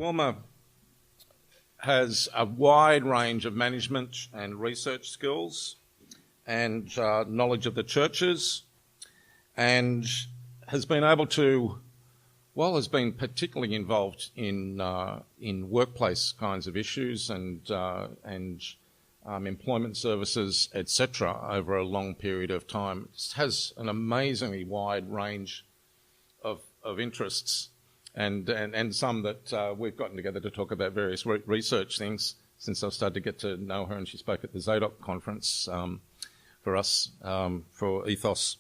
Wilma has a wide range of management and research skills and knowledge of the churches, and has been able to, has been particularly involved in workplace kinds of issues and employment services, etc., over a long period of time. It has an amazingly wide range of interests, and some that we've gotten together to talk about various research things since I've started to get to know her, and she spoke at the Zadok conference for us, for Ethos,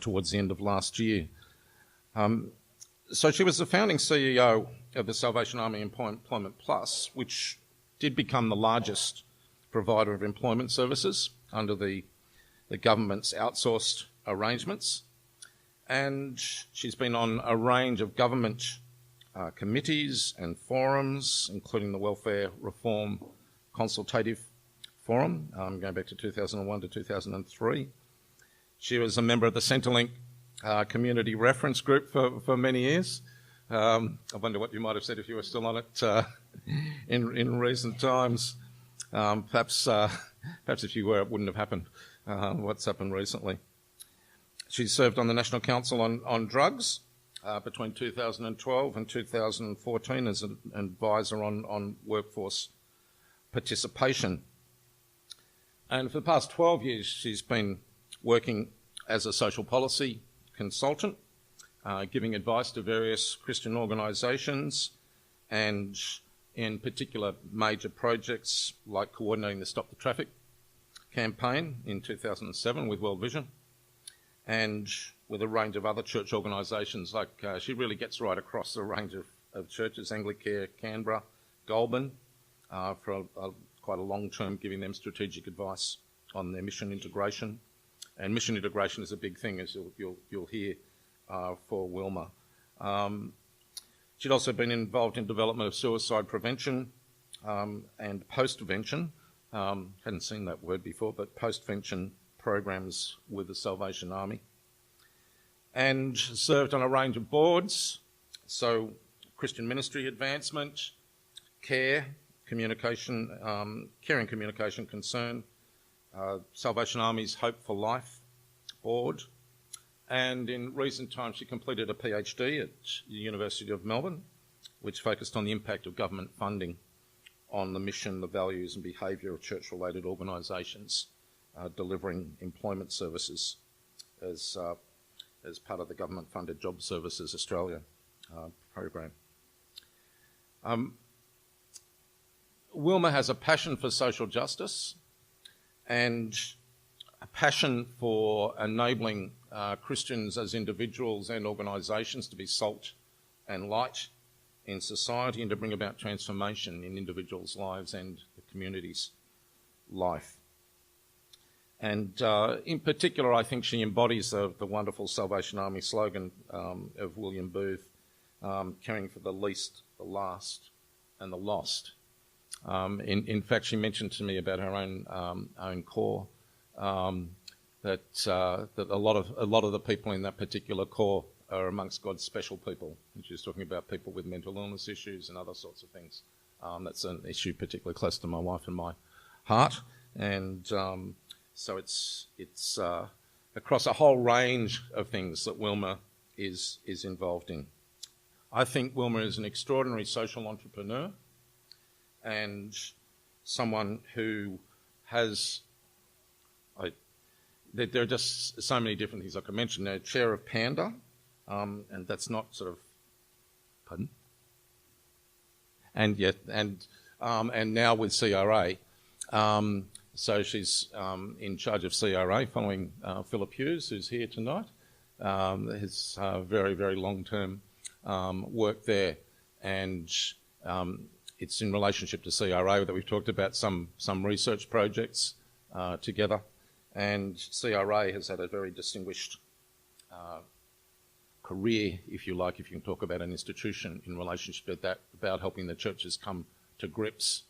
towards the end of last year. So she was the founding CEO of the Salvation Army Employment Plus, which did become the largest provider of employment services under the government's outsourced arrangements. And she's been on a range of government committees and forums, including the Welfare Reform Consultative Forum, going back to 2001 to 2003. She was a member of the Centrelink Community Reference Group for many years. I wonder what you might have said if you were still on it in recent times. Perhaps if you were, it wouldn't have happened. What's happened recently? She served on the National Council on Drugs between 2012 and 2014 as an advisor on workforce participation. And for the past 12 years, she's been working as a social policy consultant, giving advice to various Christian organisations, and in particular major projects like coordinating the Stop the Traffic campaign in 2007 with World Vision, and with a range of other church organisations. Like she really gets right across a range of churches, Anglican, Canberra, Goulburn, for quite a long term, giving them strategic advice on their mission integration. And mission integration is a big thing, as you'll hear for Wilma. She'd also been involved in development of suicide prevention and post-vention. Hadn't seen that word before, but post-vention programs with the Salvation Army. And served on a range of boards, so Christian ministry advancement, care, communication, care and communication concern, Salvation Army's Hope for Life board, and in recent times she completed a PhD at the University of Melbourne, which focused on the impact of government funding on the mission, the values and behaviour of church-related organisations delivering employment services as part of the government-funded Job Services Australia program. Wilma has a passion for social justice and a passion for enabling Christians as individuals and organisations to be salt and light in society and to bring about transformation in individuals' lives and the community's life. And in particular, I think she embodies the wonderful Salvation Army slogan of William Booth, caring for the least, the last and the lost. In fact, she mentioned to me about her own core, that a lot of the people in that particular core are amongst God's special people. And she's talking about people with mental illness issues and other sorts of things. That's an issue particularly close to my wife and my heart, and so it's across a whole range of things that Wilma is involved in. I think Wilma is an extraordinary social entrepreneur and someone who has, there are just so many different things I could mention. They're chair of Panda, and that's not sort of, pardon? And now with CRA. So she's in charge of CRA following Philip Hughes, who's here tonight. His very, very long-term work there. And it's in relationship to CRA that we've talked about some research projects together. And CRA has had a very distinguished career, if you like, if you can talk about an institution in relationship to that, about helping the churches come to grips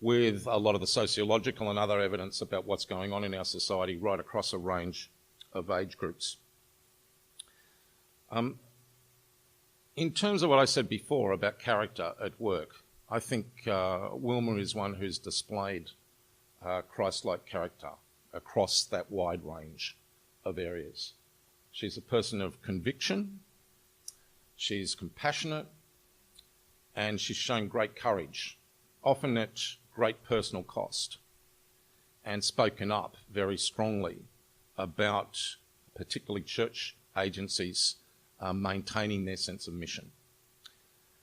with a lot of the sociological and other evidence about what's going on in our society right across a range of age groups. In terms of what I said before about character at work, I think Wilma is one who's displayed Christ-like character across that wide range of areas. She's a person of conviction, she's compassionate, and she's shown great courage, often at great personal cost, and spoken up very strongly about particularly church agencies maintaining their sense of mission.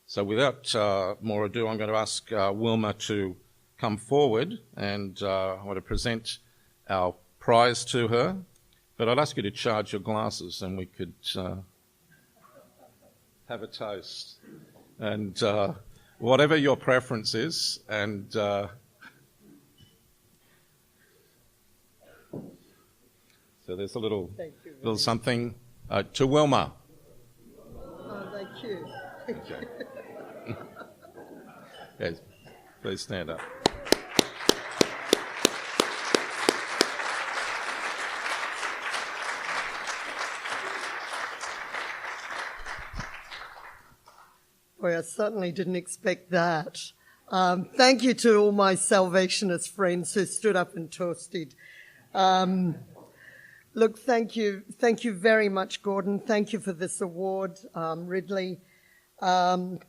So without more ado, I'm going to ask Wilma to come forward, and I want to present our prize to her. But I'd ask you to charge your glasses and we could have a toast. And whatever your preference is, and so there's a little something to Wilma. Oh, thank you. Okay. Yes, please stand up. Boy, I certainly didn't expect that. Thank you to all my Salvationist friends who stood up and toasted. Look, thank you very much, Gordon. Thank you for this award, Ridley. I'm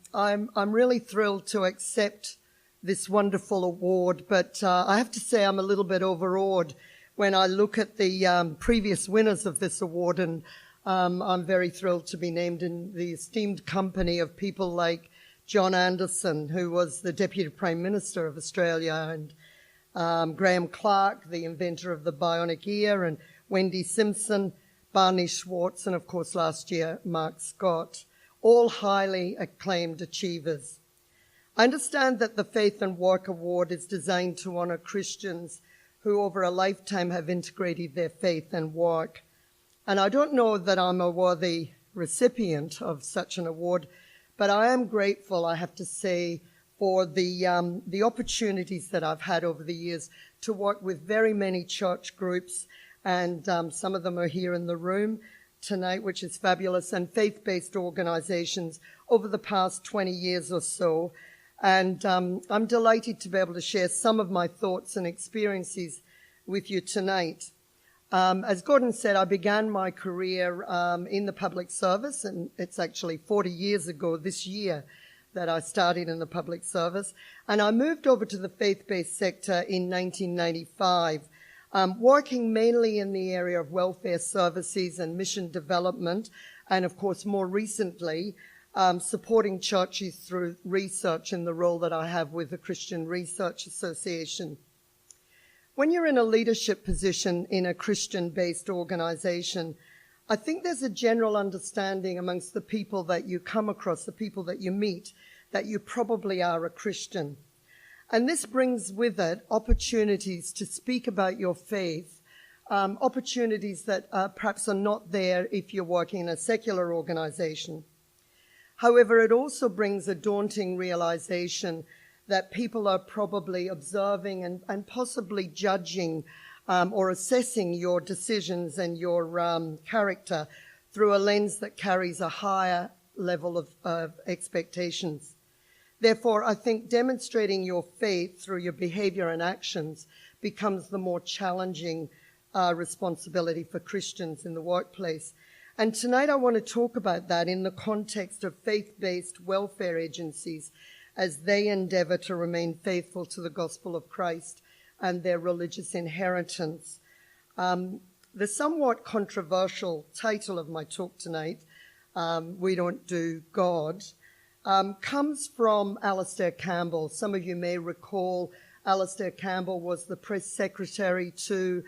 really thrilled to accept this wonderful award, but I have to say I'm a little bit overawed when I look at the previous winners of this award, and I'm very thrilled to be named in the esteemed company of people like John Anderson, who was the Deputy Prime Minister of Australia, and Graham Clark, the inventor of the bionic ear, and Wendy Simpson, Barney Schwartz, and of course last year, Mark Scott, all highly acclaimed achievers. I understand that the Faith and Work Award is designed to honour Christians who over a lifetime have integrated their faith and work. And I don't know that I'm a worthy recipient of such an award, but I am grateful, I have to say, for the opportunities that I've had over the years to work with very many church groups, and some of them are here in the room tonight, which is fabulous, and faith-based organisations over the past 20 years or so. And I'm delighted to be able to share some of my thoughts and experiences with you tonight. As Gordon said, I began my career in the public service, and it's actually 40 years ago this year that I started in the public service. And I moved over to the faith-based sector in 1995, working mainly in the area of welfare services and mission development, and of course more recently supporting churches through research in the role that I have with the Christian Research Association. When you're in a leadership position in a Christian-based organisation, I think there's a general understanding amongst the people that you come across, the people that you meet, that you probably are a Christian. And this brings with it opportunities to speak about your faith, opportunities that perhaps are not there if you're working in a secular organisation. However, it also brings a daunting realisation that people are probably observing and possibly judging or assessing your decisions and your character through a lens that carries a higher level of expectations. Therefore, I think demonstrating your faith through your behaviour and actions becomes the more challenging responsibility for Christians in the workplace. And tonight I want to talk about that in the context of faith-based welfare agencies as they endeavour to remain faithful to the gospel of Christ and their religious inheritance. The somewhat controversial title of my talk tonight, We Don't Do God, comes from Alastair Campbell. Some of you may recall Alastair Campbell was the press secretary to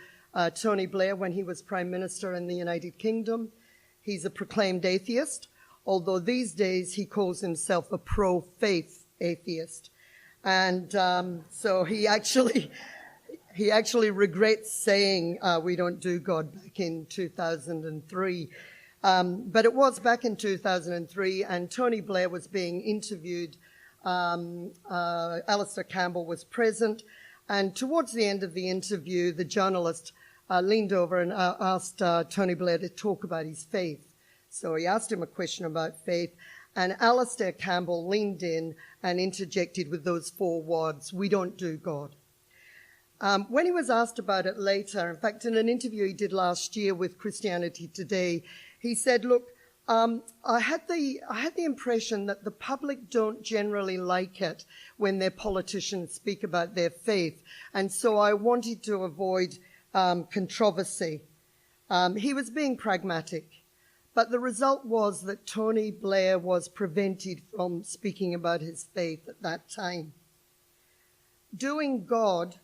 Tony Blair when he was Prime Minister in the United Kingdom. He's a proclaimed atheist, although these days he calls himself a pro-faith atheist. And so he actually regrets saying we don't do God back in 2003. But it was back in 2003, and Tony Blair was being interviewed. Alastair Campbell was present, and towards the end of the interview, the journalist leaned over and asked Tony Blair to talk about his faith. So he asked him a question about faith, And Alistair Campbell leaned in and interjected with those 4 words, "We don't do God." When he was asked about it later, in fact, in an interview he did last year with Christianity Today, he said, "Look, I had the impression that the public don't generally like it when their politicians speak about their faith, and so I wanted to avoid controversy." He was being pragmatic, but the result was that Tony Blair was prevented from speaking about his faith at that time. Doing God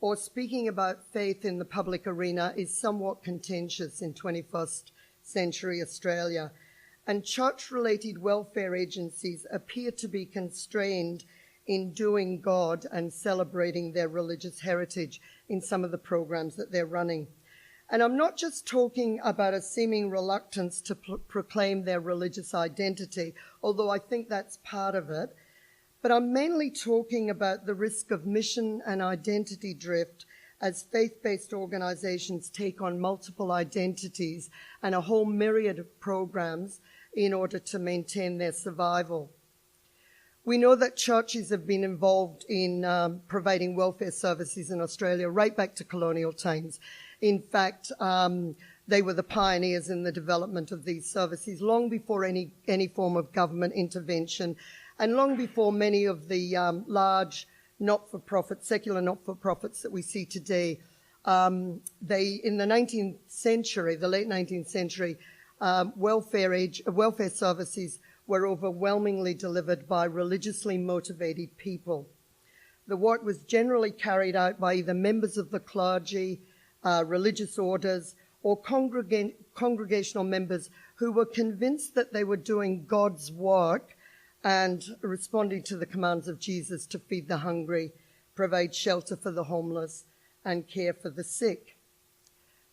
or speaking about faith in the public arena is somewhat contentious in 21st century Australia, and church-related welfare agencies appear to be constrained in doing God and celebrating their religious heritage in some of the programs that they're running. And I'm not just talking about a seeming reluctance to proclaim their religious identity, although I think that's part of it, but I'm mainly talking about the risk of mission and identity drift as faith-based organisations take on multiple identities and a whole myriad of programs in order to maintain their survival. We know that churches have been involved in providing welfare services in Australia right back to colonial times. In fact, they were the pioneers in the development of these services long before any form of government intervention and long before many of the large not-for-profit, secular not-for-profits that we see today. In the 19th century, the late 19th century, welfare services were overwhelmingly delivered by religiously motivated people. The work was generally carried out by either members of the clergy, religious orders, or congregational members who were convinced that they were doing God's work and responding to the commands of Jesus to feed the hungry, provide shelter for the homeless, and care for the sick.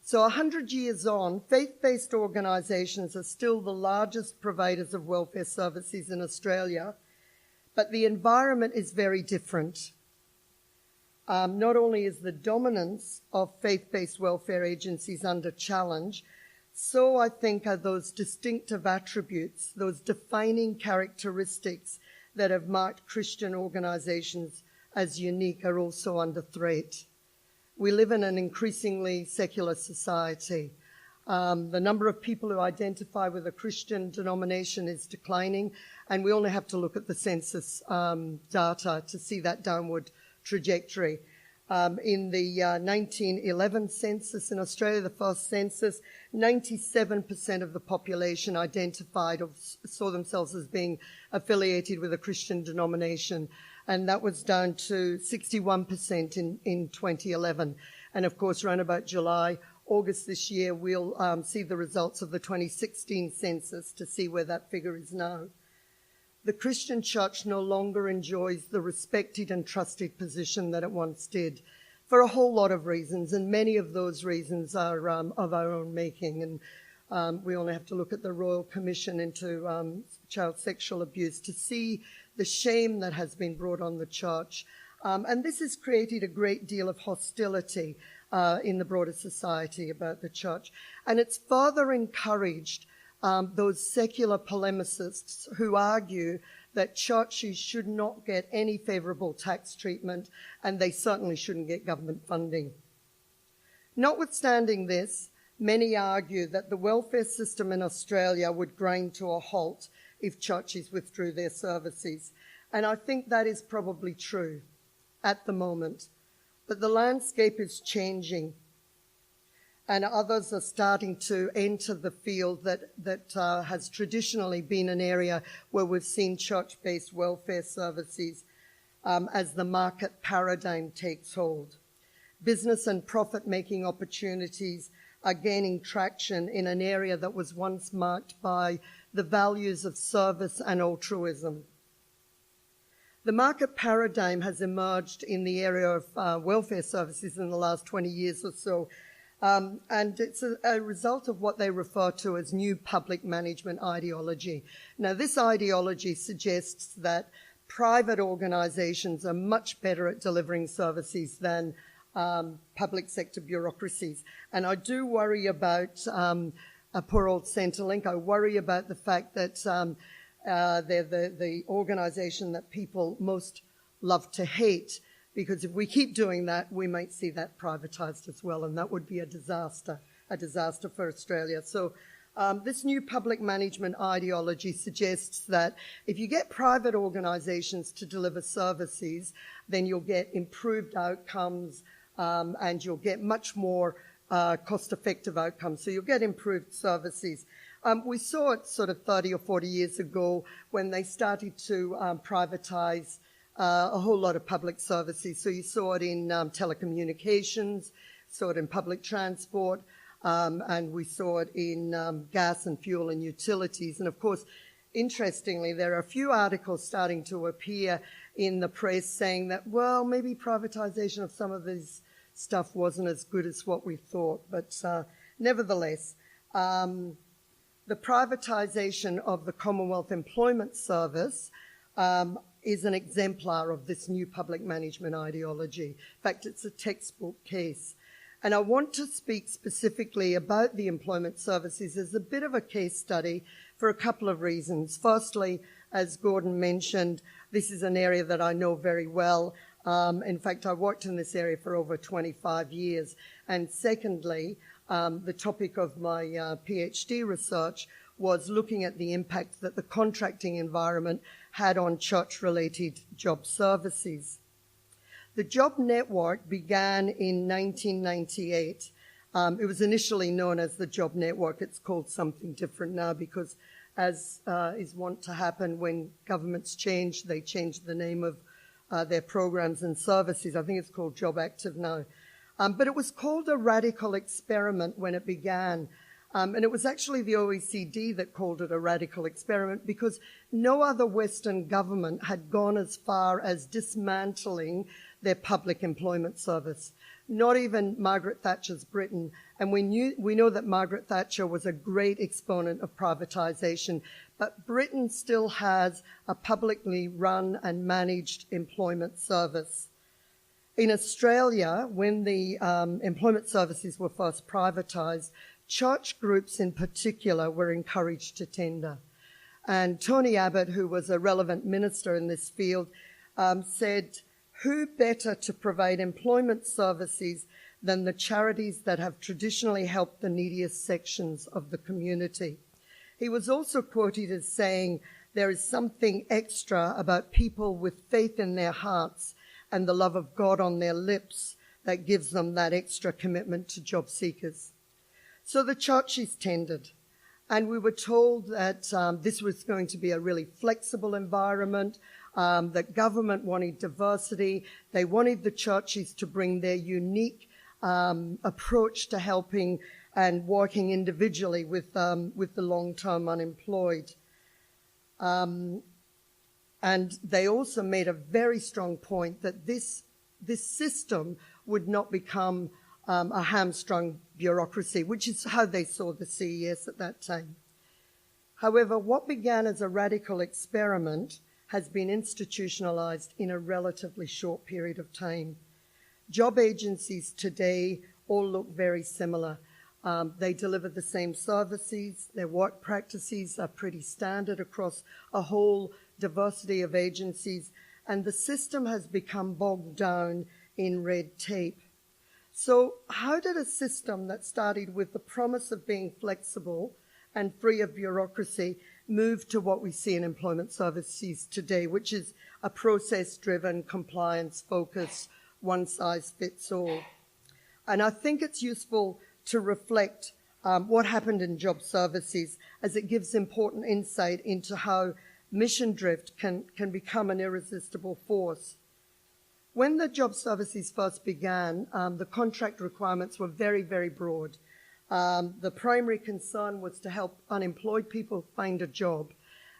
So 100 years on, faith-based organisations are still the largest providers of welfare services in Australia, but the environment is very different. Not only is the dominance of faith-based welfare agencies under challenge, so I think are those distinctive attributes, those defining characteristics that have marked Christian organisations as unique are also under threat. We live in an increasingly secular society. The number of people who identify with a Christian denomination is declining, and we only have to look at the census data to see that downward trajectory. In the 1911 census in Australia, the first census, 97% of the population identified or saw themselves as being affiliated with a Christian denomination, and that was down to 61% in 2011. And of course, around about July, August this year, we'll see the results of the 2016 census to see where that figure is now. The Christian church no longer enjoys the respected and trusted position that it once did for a whole lot of reasons, and many of those reasons are of our own making. And we only have to look at the Royal Commission into child sexual abuse to see the shame that has been brought on the church. And this has created a great deal of hostility in the broader society about the church. And it's further encouraged those secular polemicists who argue that churches should not get any favourable tax treatment, and they certainly shouldn't get government funding. Notwithstanding this, many argue that the welfare system in Australia would grind to a halt if churches withdrew their services. And I think that is probably true at the moment. But the landscape is changing, and others are starting to enter the field that has traditionally been an area where we've seen church-based welfare services as the market paradigm takes hold. Business and profit-making opportunities are gaining traction in an area that was once marked by the values of service and altruism. The market paradigm has emerged in the area of welfare services in the last 20 years or so, and it's a result of what they refer to as new public management ideology. Now, this ideology suggests that private organisations are much better at delivering services than public sector bureaucracies. And I do worry about a poor old Centrelink. I worry about the fact that They're the organisation that people most love to hate, because if we keep doing that, we might see that privatised as well, and that would be a disaster for Australia. So this new public management ideology suggests that if you get private organisations to deliver services, then you'll get improved outcomes and you'll get much more cost-effective outcomes. So you'll get improved services. We saw it sort of 30 or 40 years ago when they started to privatise a whole lot of public services. So you saw it in telecommunications, saw it in public transport, and we saw it in gas and fuel and utilities. And of course, interestingly, there are a few articles starting to appear in the press saying that, well, maybe privatisation of some of this stuff wasn't as good as what we thought. But nevertheless, the privatisation of the Commonwealth Employment Service is an exemplar of this new public management ideology. In fact, it's a textbook case. And I want to speak specifically about the employment services as a bit of a case study for a couple of reasons. Firstly, as Gordon mentioned, this is an area that I know very well. In fact, I worked in this area for over 25 years. And secondly, the topic of my PhD research was looking at the impact that the contracting environment had on church-related job services. The Job Network began in 1998. It was initially known as the Job Network. It's called something different now because, as is wont to happen when governments change, they change the name of their programs and services. I think it's called Job Active now. But it was called a radical experiment when it began. And it was actually the OECD that called it a radical experiment because no other Western government had gone as far as dismantling their public employment service, not even Margaret Thatcher's Britain. And we know that Margaret Thatcher was a great exponent of privatisation, but Britain still has a publicly run and managed employment service. In Australia, when the employment services were first privatised, church groups in particular were encouraged to tender. And Tony Abbott, who was a relevant minister in this field, said, "Who better to provide employment services than the charities that have traditionally helped the neediest sections of the community?" He was also quoted as saying, "There is something extra about people with faith in their hearts and the love of God on their lips that gives them that extra commitment to job seekers." So the churches tendered, and we were told that this was going to be a really flexible environment, that government wanted diversity. They wanted the churches to bring their unique approach to helping and working individually with the long-term unemployed. And they also made a very strong point that this system would not become a hamstrung bureaucracy, which is how they saw the CES at that time. However, what began as a radical experiment has been institutionalised in a relatively short period of time. Job agencies today all look very similar. They deliver the same services. Their work practices are pretty standard across a whole diversity of agencies, and the system has become bogged down in red tape. So how did a system that started with the promise of being flexible and free of bureaucracy move to what we see in employment services today, which is a process-driven, compliance-focused, one-size-fits-all? And I think it's useful to reflect what happened in job services, as it gives important insight into how mission drift can become an irresistible force. When the job services first began, the contract requirements were very, very broad. The primary concern was to help unemployed people find a job,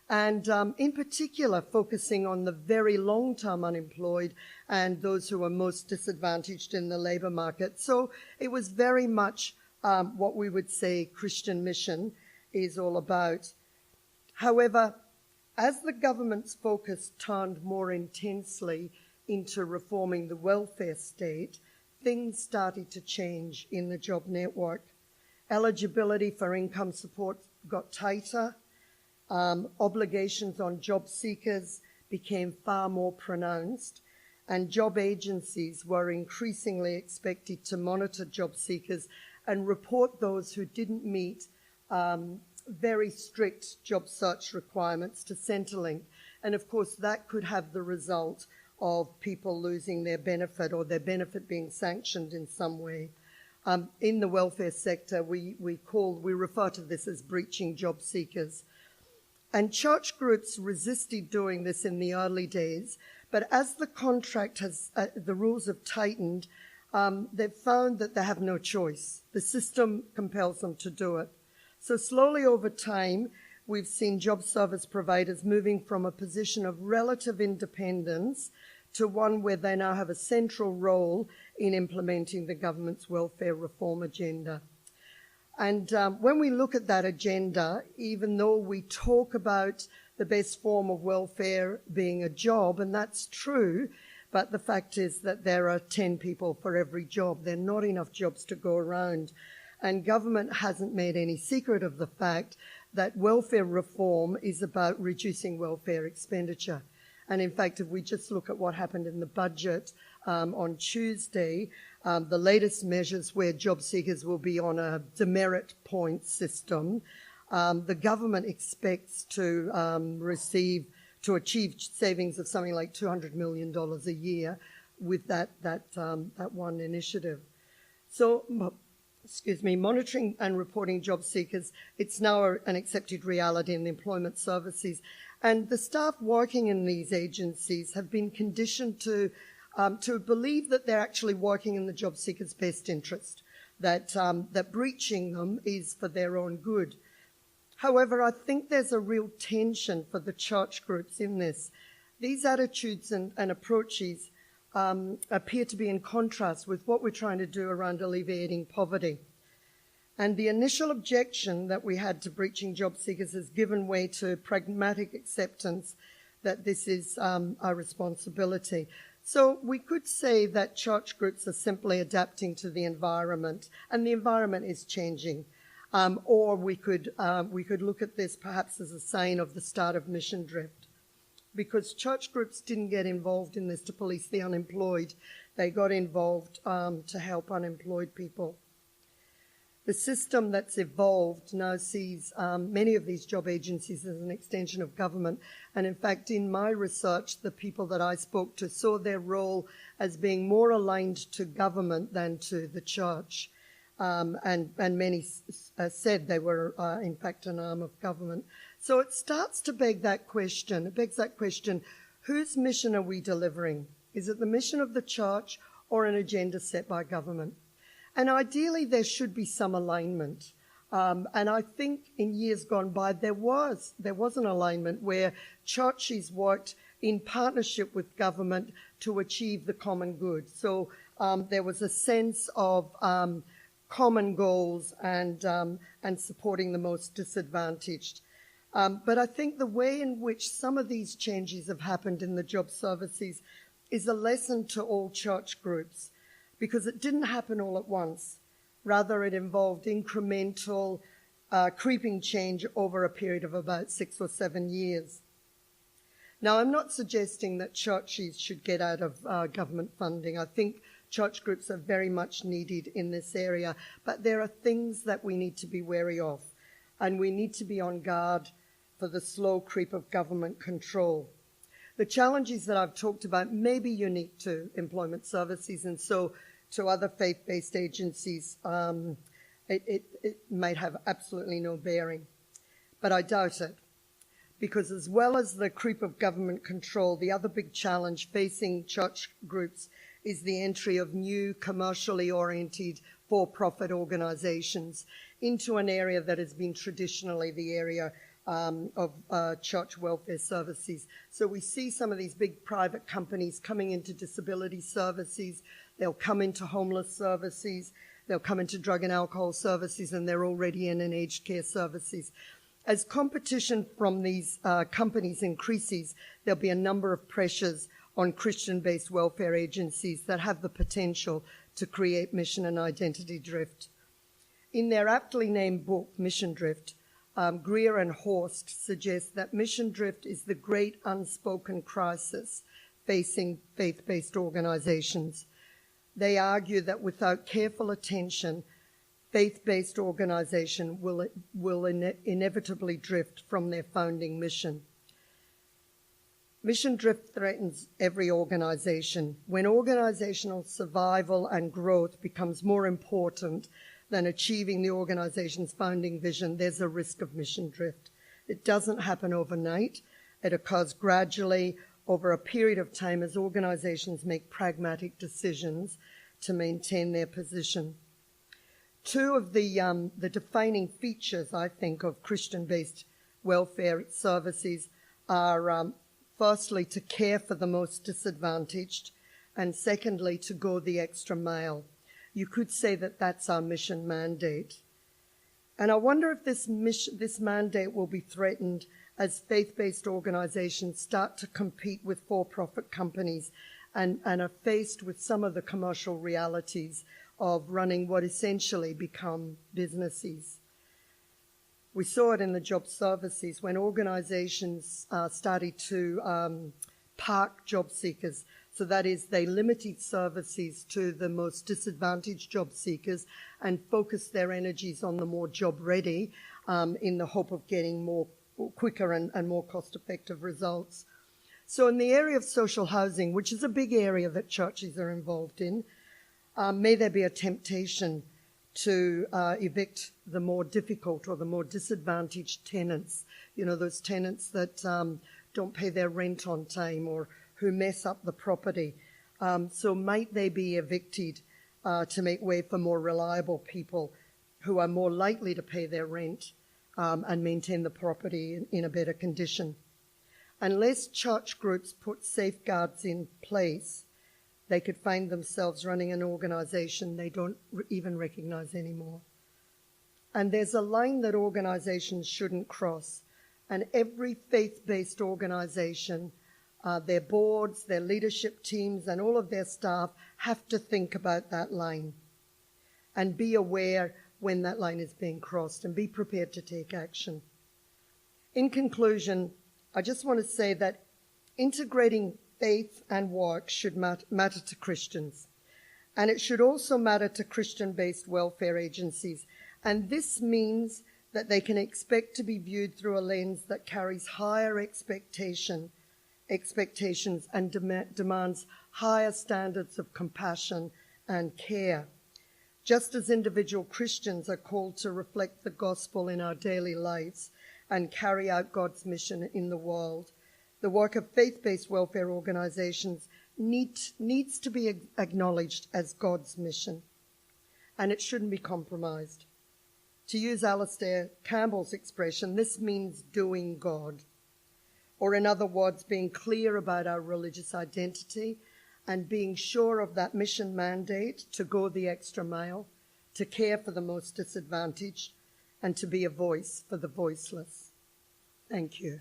and in particular focusing on the very long-term unemployed and those who are most disadvantaged in the labour market. So it was very much what we would say Christian mission is all about. However, as the government's focus turned more intensely into reforming the welfare state, things started to change in the job network. Eligibility for income support got tighter. Obligations on job seekers became far more pronounced, and job agencies were increasingly expected to monitor job seekers and report those who didn't meet very strict job search requirements to Centrelink. And of course, that could have the result of people losing their benefit or their benefit being sanctioned in some way. In the welfare sector, we refer to this as breaching job seekers. And church groups resisted doing this in the early days, but as the contract has, the rules have tightened, they've found that they have no choice. The system compels them to do it. So slowly over time, we've seen job service providers moving from a position of relative independence to one where they now have a central role in implementing the government's welfare reform agenda. And when we look at that agenda, even though we talk about the best form of welfare being a job, and that's true, but the fact is that there are 10 people for every job. There are not enough jobs to go around. And government hasn't made any secret of the fact that welfare reform is about reducing welfare expenditure. And in fact, if we just look at what happened in the budget on Tuesday, the latest measures where job seekers will be on a demerit point system, the government expects to achieve savings of something like $200 million a year with that one initiative. So, monitoring and reporting job seekers, it's now an accepted reality in the employment services. And the staff working in these agencies have been conditioned to believe that they're actually working in the job seekers' best interest, that breaching them is for their own good. However, I think there's a real tension for the church groups in this. These attitudes and approaches appear to be in contrast with what we're trying to do around alleviating poverty. And the initial objection that we had to breaching job seekers has given way to pragmatic acceptance that this is our responsibility. So we could say that church groups are simply adapting to the environment, and the environment is changing. Or we could look at this perhaps as a sign of the start of mission drift, because church groups didn't get involved in this to police the unemployed. They got involved to help unemployed people. The system that's evolved now sees many of these job agencies as an extension of government. And in fact, in my research, the people that I spoke to saw their role as being more aligned to government than to the church. And many said they were, in fact, an arm of government. So it starts to beg that question. It begs that question, whose mission are we delivering? Is it the mission of the church or an agenda set by government? And ideally, there should be some alignment. And I think in years gone by, there was an alignment where churches worked in partnership with government to achieve the common good. So there was a sense of common goals and supporting the most disadvantaged. But I think the way in which some of these changes have happened in the job services is a lesson to all church groups, because it didn't happen all at once. Rather, it involved incremental, creeping change over a period of about 6 or 7 years. Now, I'm not suggesting that churches should get out of government funding. I think church groups are very much needed in this area, but there are things that we need to be wary of, and we need to be on guard for the slow creep of government control. The challenges that I've talked about may be unique to employment services, and so to other faith-based agencies, it might have absolutely no bearing. But I doubt it, because as well as the creep of government control, the other big challenge facing church groups is the entry of new commercially oriented for-profit organisations into an area that has been traditionally the area of church welfare services. So we see some of these big private companies coming into disability services, they'll come into homeless services, they'll come into drug and alcohol services, and they're already in aged care services. As competition from these companies increases, there'll be a number of pressures on Christian-based welfare agencies that have the potential to create mission and identity drift. In their aptly named book, Mission Drift, Greer and Horst suggest that mission drift is the great unspoken crisis facing faith-based organizations. They argue that without careful attention, faith-based organization will inevitably drift from their founding mission. Mission drift threatens every organization. When organizational survival and growth becomes more important than achieving the organization's founding vision, there's a risk of mission drift. It doesn't happen overnight. It occurs gradually over a period of time as organizations make pragmatic decisions to maintain their position. Two of the defining features, I think, of Christian-based welfare services are firstly, to care for the most disadvantaged, and secondly, to go the extra mile. You could say that that's our mission mandate. And I wonder if this mandate will be threatened as faith-based organizations start to compete with for-profit companies and are faced with some of the commercial realities of running what essentially become businesses. We saw it in the job services when organizations started to park job seekers. So that is, they limited services to the most disadvantaged job seekers and focused their energies on the more job-ready in the hope of getting more quicker and more cost-effective results. So in the area of social housing, which is a big area that churches are involved in, may there be a temptation to evict the more difficult or the more disadvantaged tenants, you know, those tenants that don't pay their rent on time or who mess up the property. So might they be evicted to make way for more reliable people who are more likely to pay their rent and maintain the property in a better condition? Unless church groups put safeguards in place, they could find themselves running an organization they don't even recognize anymore. And there's a line that organizations shouldn't cross. And every faith-based organization, their boards, their leadership teams, and all of their staff have to think about that line and be aware when that line is being crossed and be prepared to take action. In conclusion, I just want to say that integrating faith and work should matter to Christians. And it should also matter to Christian-based welfare agencies. And this means that they can expect to be viewed through a lens that carries higher expectations and demands higher standards of compassion and care. Just as individual Christians are called to reflect the gospel in our daily lives and carry out God's mission in the world, the work of faith-based welfare organizations needs to be acknowledged as God's mission, and it shouldn't be compromised. To use Alistair Campbell's expression, this means doing God, or in other words, being clear about our religious identity and being sure of that mission mandate to go the extra mile, to care for the most disadvantaged, and to be a voice for the voiceless. Thank you.